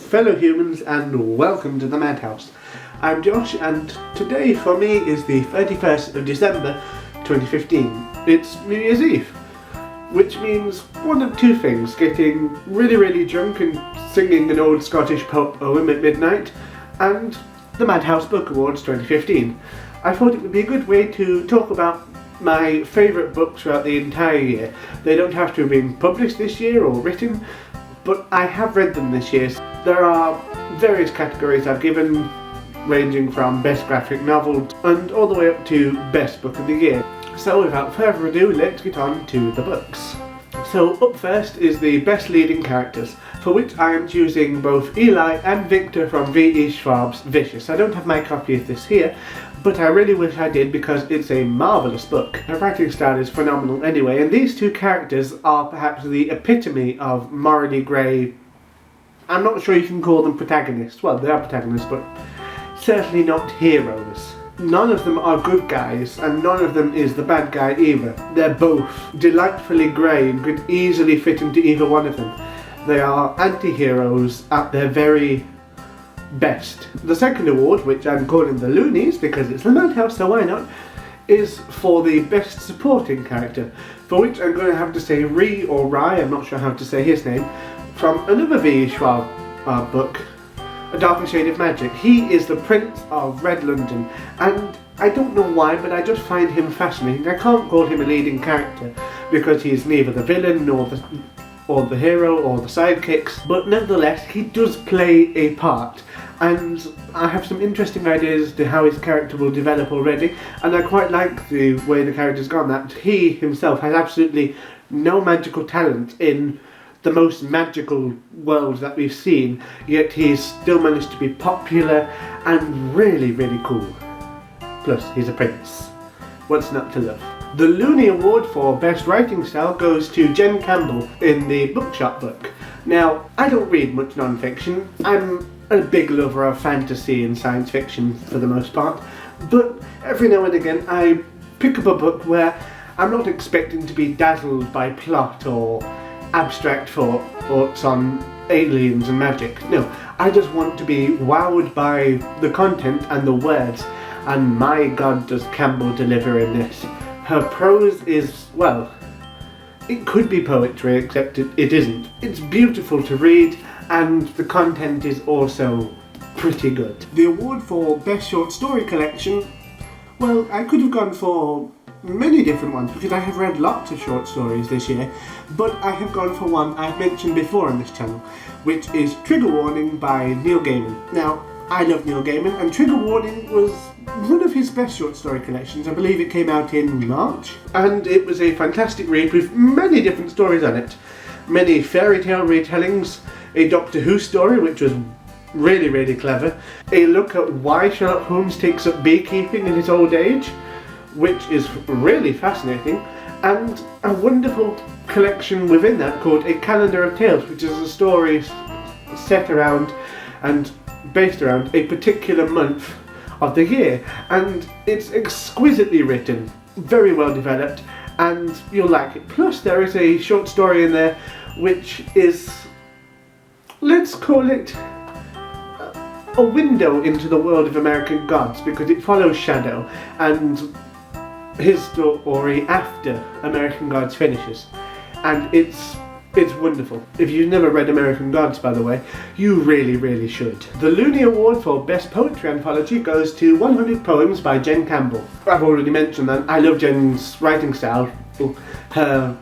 fellow humans, and welcome to the Madhouse. I'm Josh, and today for me is the 31st of December 2015. It's New Year's Eve, which means one of two things: getting really drunk and singing an old Scottish poem at midnight, and the Madhouse Book Awards 2015. I thought it would be a good way to talk about my favourite books throughout the entire year. They don't have to have been published this year or written, but I have read them this year. There are various categories I've given, ranging from best graphic novel and all the way up to best book of the year. So without further ado, let's get on to the books. So up first is the best leading characters, for which I am choosing both Eli and Victor from V.E. Schwab's Vicious. I don't have my copy of this here, but I really wish I did because it's a marvellous book. Her writing style is phenomenal anyway, and these two characters are perhaps the epitome of morally grey. I'm not sure you can call them protagonists. Well, they are protagonists, but certainly not heroes. None of them are good guys, and none of them is the bad guy either. They're both delightfully grey and could easily fit into either one of them. They are anti-heroes at their very best. The second award, which I'm calling the Loonies because it's the Madhouse, so why not, is for the best supporting character, for which I'm going to have to say Ree or Rye, I'm not sure how to say his name, from another V.E. Schwab book, A Darker Shade of Magic. He is the Prince of Red London, and I don't know why, but I just find him fascinating. I can't call him a leading character because he's neither the villain nor the hero or the sidekicks, but nevertheless he does play a part, and I have some interesting ideas as to how his character will develop already, and I quite like the way the character's gone, that he himself has absolutely no magical talent in the most magical world that we've seen, yet he's still managed to be popular and really cool. Plus, he's a prince. What's not to love? The Looney Award for Best Writing Style goes to Jen Campbell in the Bookshop book. Now, I don't read much non-fiction. I'm a big lover of fantasy and science fiction for the most part, but every now and again I pick up a book where I'm not expecting to be dazzled by plot or abstract thoughts on aliens and magic. No, I just want to be wowed by the content and the words, and my god does Campbell deliver in this. Her prose is, well, it could be poetry, except it isn't. It's beautiful to read, and the content is also pretty good. The award for Best Short Story Collection, well, I could have gone for many different ones because I have read lots of short stories this year, but I have gone for one I've mentioned before on this channel, which is Trigger Warning by Neil Gaiman. Now, I love Neil Gaiman, and Trigger Warning was one of his best short story collections. I believe it came out in March, and it was a fantastic read with many different stories on it. Many fairy tale retellings, a Doctor Who story which was really clever, a look at why Sherlock Holmes takes up beekeeping in his old age, which is really fascinating, and a wonderful collection within that called A Calendar of Tales, which is a story set around and based around a particular month of the year, and it's exquisitely written, very well developed, and you'll like it. Plus there is a short story in there which is, let's call it a window into the world of American gods, because it follows Shadow and his story after American Gods finishes, and it's wonderful. If you've never read American Gods, by the way, you really should. The Looney Award for Best Poetry Anthology goes to 100 Poems by Jen Campbell. I've already mentioned that I love Jen's writing style. Her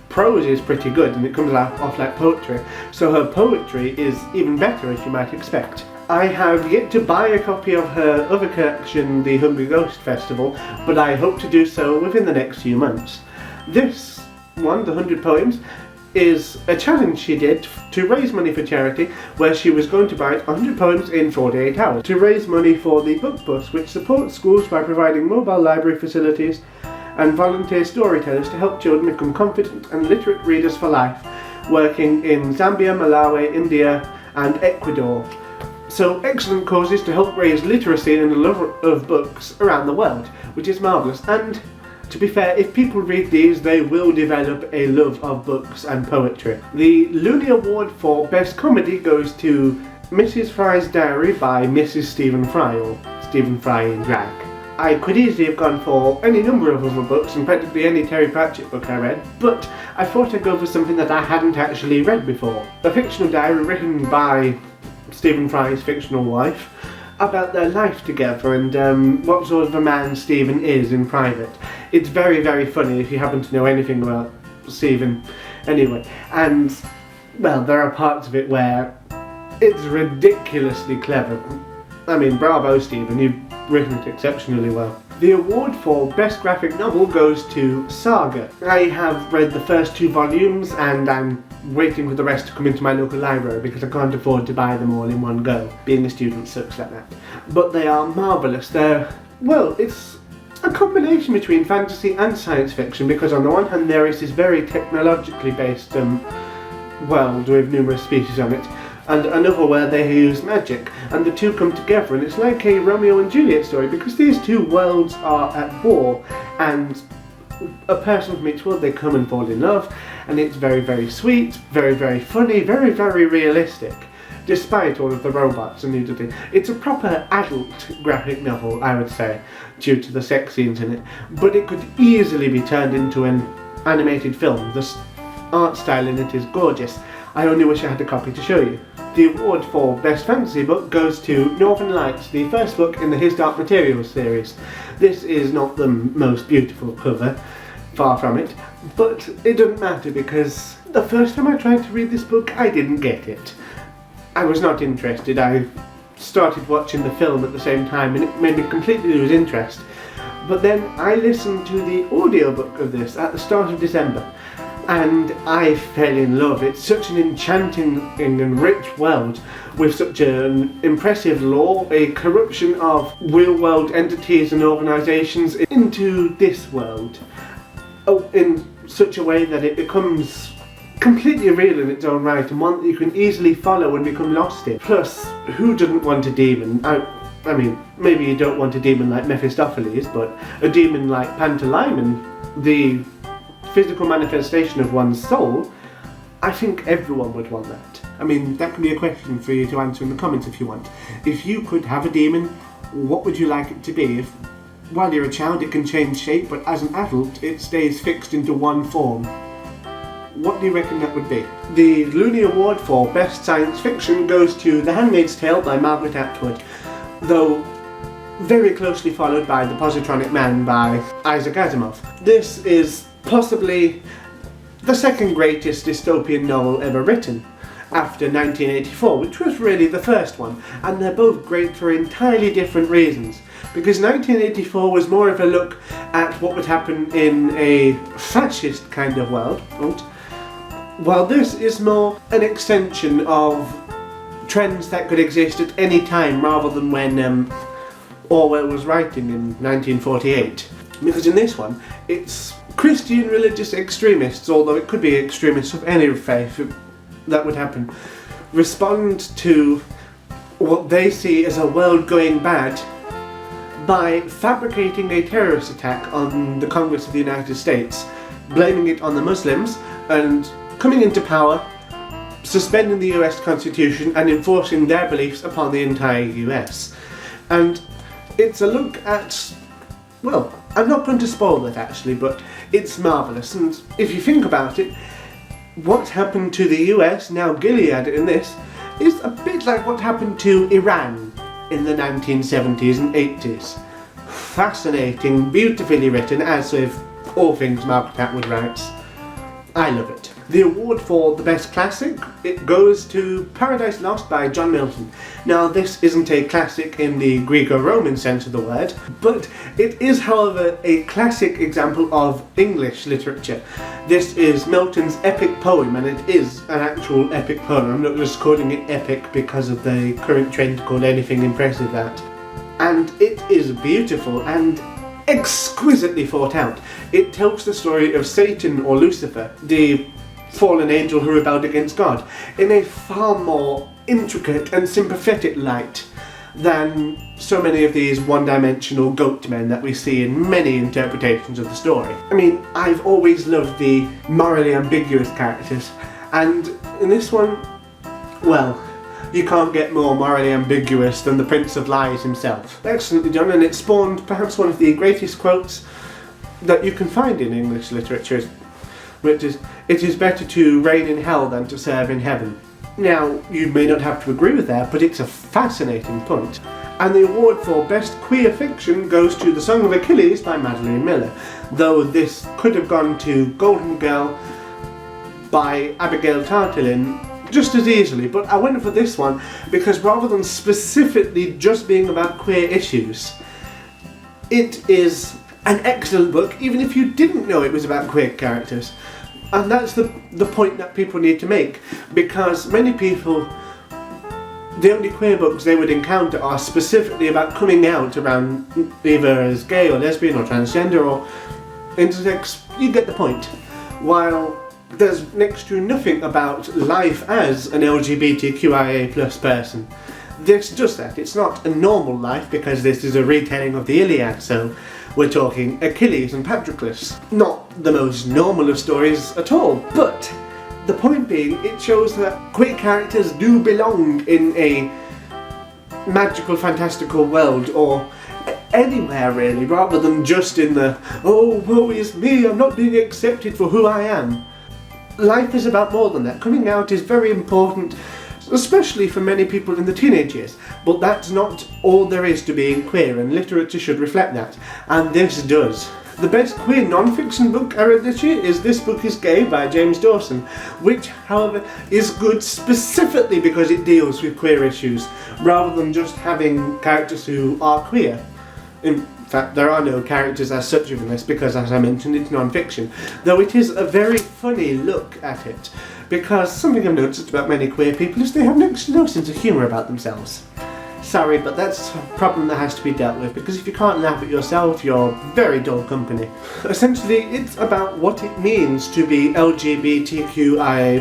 prose is pretty good and it comes off like poetry, so her poetry is even better, as you might expect. I have yet to buy a copy of her other collection, the Hungry Ghost Festival, but I hope to do so within the next few months. This one, the 100 Poems, is a challenge she did to raise money for charity, where she was going to write 100 poems in 48 hours to raise money for the Book Bus, which supports schools by providing mobile library facilities and volunteer storytellers to help children become confident and literate readers for life, working in Zambia, Malawi, India and Ecuador. So excellent causes to help raise literacy and the love of books around the world, which is marvellous. And To be fair, if people read these, they will develop a love of books and poetry. The Looney Award for Best Comedy goes to Mrs. Fry's Diary by Mrs. Stephen Fry, or Stephen Fry in drag. I could easily have gone for any number of other books and practically any Terry Pratchett book I read, but I thought I'd go for something that I hadn't actually read before. A fictional diary written by Stephen Fry's fictional wife about their life together and what sort of a man Stephen is in private. It's very, very funny if you happen to know anything about Stephen anyway. And, well, there are parts of it where it's ridiculously clever. I mean, bravo Stephen, you've written it exceptionally well. The award for Best Graphic Novel goes to Saga. I have read the first 2 volumes and I'm waiting for the rest to come into my local library because I can't afford to buy them all in one go. Being a student sucks like that. But they are marvellous. It's a combination between fantasy and science fiction because on the one hand there is this very technologically based world with numerous species on it, and another where they use magic, and the two come together and it's like a Romeo and Juliet story because these two worlds are at war and a person from each world, they come and fall in love, and it's very, very sweet, very, very funny, very, very realistic, despite all of the robots and nudity. It's a proper adult graphic novel, I would say, due to the sex scenes in it, but it could easily be turned into an animated film. The art style in it is gorgeous. I only wish I had a copy to show you. The award for Best Fantasy Book goes to Northern Lights, the first book in the His Dark Materials series. This is not the most beautiful cover, far from it, but it doesn't matter because the first time I tried to read this book, I didn't get it. I was not interested. I started watching the film at the same time and it made me completely lose interest. But then I listened to the audiobook of this at the start of December, and I fell in love. It's such an enchanting and rich world with such an impressive lore, a corruption of real-world entities and organisations into this world in such a way that it becomes completely real in its own right and one that you can easily follow and become lost in. Plus, who doesn't want a demon? I mean, maybe you don't want a demon like Mephistopheles, but a demon like Pantalaimon, the physical manifestation of one's soul, I think everyone would want that. I mean, that can be a question for you to answer in the comments if you want. If you could have a demon, what would you like it to be? If, while you're a child, it can change shape, but as an adult, it stays fixed into one form. What do you reckon that would be? The Looney Award for Best Science Fiction goes to The Handmaid's Tale by Margaret Atwood, though very closely followed by The Positronic Man by Isaac Asimov. This is possibly the second greatest dystopian novel ever written, after 1984, which was really the first one, and they're both great for entirely different reasons. Because 1984 was more of a look at what would happen in a fascist kind of world, while this is more an extension of trends that could exist at any time rather than when Orwell was writing in 1948. Because in this one, it's Christian religious extremists, although it could be extremists of any faith that would happen, respond to what they see as a world going bad by fabricating a terrorist attack on the Congress of the United States, blaming it on the Muslims, and coming into power, suspending the US Constitution and enforcing their beliefs upon the entire US. And it's a look at, well, I'm not going to spoil it actually, but it's marvellous, and if you think about it, what's happened to the US, now Gilead in this, is a bit like what happened to Iran in the 1970s and 80s. Fascinating, beautifully written, as with all things Margaret Atwood writes. I love it. The award for the best classic, it goes to Paradise Lost by John Milton. Now this isn't a classic in the Greco-Roman sense of the word, but it is however a classic example of English literature. This is Milton's epic poem, and it is an actual epic poem. I'm not just calling it epic because of the current trend to call anything impressive that. And it is beautiful and exquisitely thought out. It tells the story of Satan, or Lucifer, the fallen angel who rebelled against God, in a far more intricate and sympathetic light. than so many of these one-dimensional goat men that we see in many interpretations of the story. I mean, I've always loved the morally ambiguous characters, and in this one, well, you can't get more morally ambiguous than the Prince of Lies himself. Excellently done, and it spawned perhaps one of the greatest quotes that you can find in English literature, which is, "It is better to reign in hell than to serve in heaven." Now, you may not have to agree with that, but it's a fascinating point. And the award for Best Queer Fiction goes to The Song of Achilles by Madeline Miller, though this could have gone to Golden Girl by Abigail Tartillin just as easily, but I went for this one because rather than specifically just being about queer issues, it is an excellent book, even if you didn't know it was about queer characters. And that's the point that people need to make, because many people, the only queer books they would encounter are specifically about coming out around either as gay or lesbian or transgender or intersex. You get the point. While there's next to nothing about life as an LGBTQIA+ person. This does that. It's not a normal life because this is a retelling of the Iliad, so we're talking Achilles and Patroclus. Not the most normal of stories at all, but the point being, it shows that queer characters do belong in a magical, fantastical world, or anywhere really, rather than just in the, "Oh, woe is me, I'm not being accepted for who I am." Life is about more than that. Coming out is very important, especially for many people in the teenage years, but that's not all there is to being queer, and literature should reflect that, and this does. The best queer non-fiction book I read this year is This Book is Gay by James Dawson, which, however, is good specifically because it deals with queer issues, rather than just having characters who are queer. In fact, there are no characters as such in this because, as I mentioned, it's non-fiction, though it is a very funny look at it, because something I've noticed about many queer people is they have no sense of humour about themselves. Sorry, but that's a problem that has to be dealt with, because if you can't laugh at yourself, you're very dull company. Essentially, it's about what it means to be LGBTQIA+,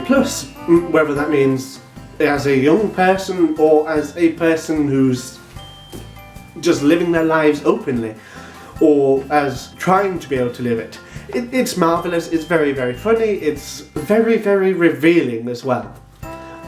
whether that means as a young person or as a person who's just living their lives openly, or as trying to be able to live it. It's marvellous, it's very, very funny, it's very, very revealing as well.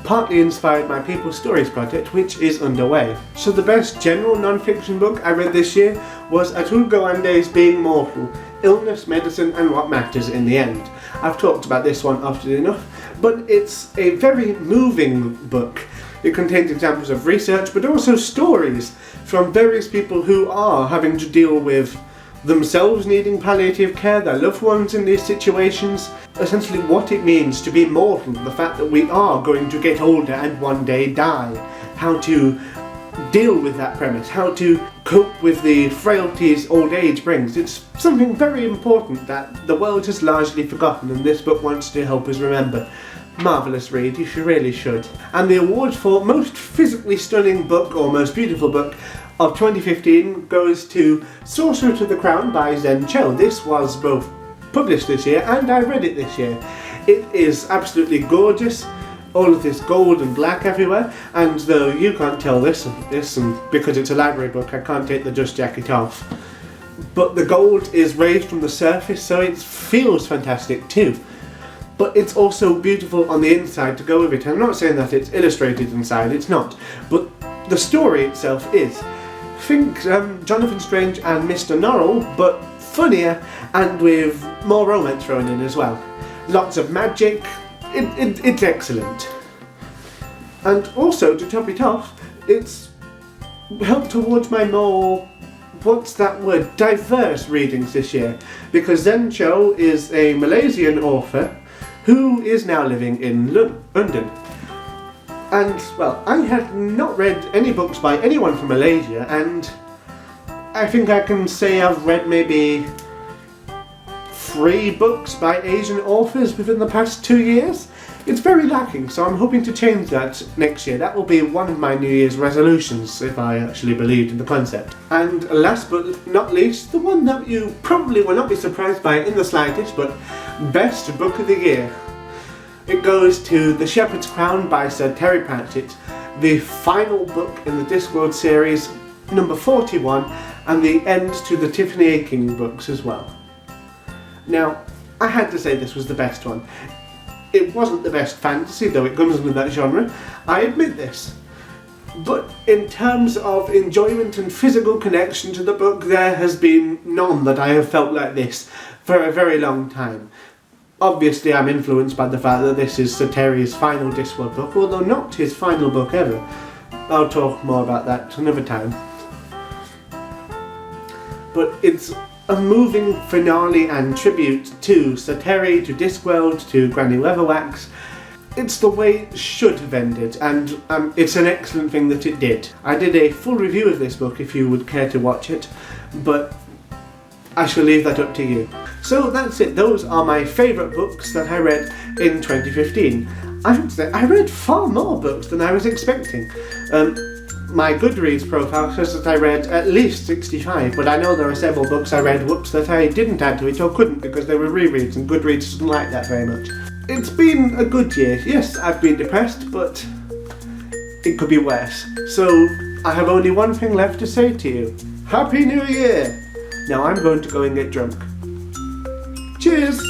Partly inspired by People's Stories project, which is underway. So the best general non-fiction book I read this year was Atul Gawande's Being Mortal, Illness, Medicine and What Matters in the End. I've talked about this one often enough, but it's a very moving book. It contains examples of research, but also stories from various people who are having to deal with themselves needing palliative care, their loved ones in these situations. Essentially what it means to be mortal, the fact that we are going to get older and one day die. How to deal with that premise, how to cope with the frailties old age brings. It's something very important that the world has largely forgotten, and this book wants to help us remember. Marvellous read, you really should. And the award for Most Physically Stunning Book or Most Beautiful Book of 2015 goes to Sorcerer to the Crown by Zen Cho. This was both published this year and I read it this year. It is absolutely gorgeous, all of this gold and black everywhere, and though you can't tell this and because it's a library book I can't take the dust jacket off, but the gold is raised from the surface so it feels fantastic too. But it's also beautiful on the inside to go with it. I'm not saying that it's illustrated inside, it's not, but the story itself is. Think Jonathan Strange and Mr. Norrell, but funnier and with more romance thrown in as well. Lots of magic, it's excellent. And also, to top it off, it's helped towards my more, what's that word, diverse readings this year, because Zen Cho is a Malaysian author who is now living in London. And, well, I had not read any books by anyone from Malaysia, and I think I can say I've read maybe 3 books by Asian authors within the past 2 years. It's very lacking, so I'm hoping to change that next year. That will be one of my New Year's resolutions, if I actually believed in the concept. And last but not least, the one that you probably will not be surprised by in the slightest, but best book of the year. It goes to The Shepherd's Crown by Sir Terry Pratchett. the final book in the Discworld series, number 41, and the end to the Tiffany A. King books as well. Now, I had to say this was the best one. It wasn't the best fantasy, though it comes with that genre, I admit this. But in terms of enjoyment and physical connection to the book, there has been none that I have felt like this for a very long time. Obviously, I'm influenced by the fact that this is Sir Terry's final Discworld book, although not his final book ever. I'll talk more about that another time. But it's a moving finale and tribute to Sir Terry, to Discworld, to Granny Weatherwax. It's the way it should have ended, and it's an excellent thing that it did. I did a full review of this book if you would care to watch it, but I shall leave that up to you. So that's it, those are my favourite books that I read in 2015. I have to say, I read far more books than I was expecting. My Goodreads profile says that I read at least 65, but I know there are several books I read, that I didn't add to it or couldn't because they were rereads, and Goodreads doesn't like that very much. It's been a good year. Yes, I've been depressed, but it could be worse. So I have only one thing left to say to you. Happy New Year! Now I'm going to go and get drunk. Cheers!